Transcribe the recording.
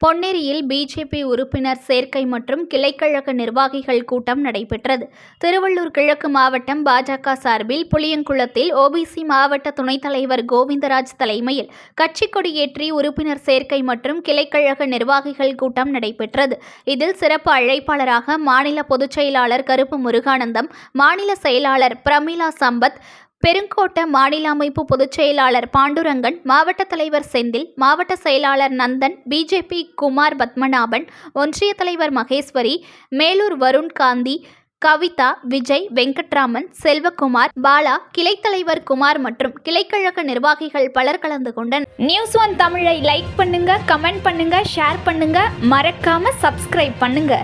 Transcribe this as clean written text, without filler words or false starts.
பொன்னேரியில் BJP உறுப்பினர் சேர்க்கை மற்றும் கிளைக்கழக நிர்வாகிகள் கூட்டம் நடைபெற்றது. திருவள்ளூர் கிழக்கு மாவட்டம் பாஜக சார்பில் புளியங்குளத்தில் ஓபிசி மாவட்ட துணைத் தலைவர் கோவிந்தராஜ் தலைமையில் கட்சி கொடியேற்றி உறுப்பினர் சேர்க்கை மற்றும் கிளைக்கழக நிர்வாகிகள் கூட்டம் நடைபெற்றது. இதில் சிறப்பு அழைப்பாளராக மாநில பொதுச் செயலாளர் கருப்பு முருகானந்தம், மாநில செயலாளர் பிரமிளா சம்பத், பெருங்கோட்ட மாநில அமைப்பு பொதுச் செயலாளர் பாண்டுரங்கன், மாவட்ட தலைவர் செந்தில், மாவட்ட செயலாளர் நந்தன், பிஜேபி குமார் பத்மநாபன், ஒன்றிய தலைவர் மகேஸ்வரி, மேலூர் வருண் காந்தி, கவிதா, விஜய், வெங்கட்ராமன், செல்வகுமார், பாலா, கிளைத் தலைவர் குமார் மற்றும் கிளைக்கழக நிர்வாகிகள் பலர் கலந்து கொண்டனர். நியூஸ்1 தமிழை லைக் பண்ணுங்க, கமெண்ட் பண்ணுங்க, ஷேர் பண்ணுங்க, மறக்காம சப்ஸ்கிரைப் பண்ணுங்க.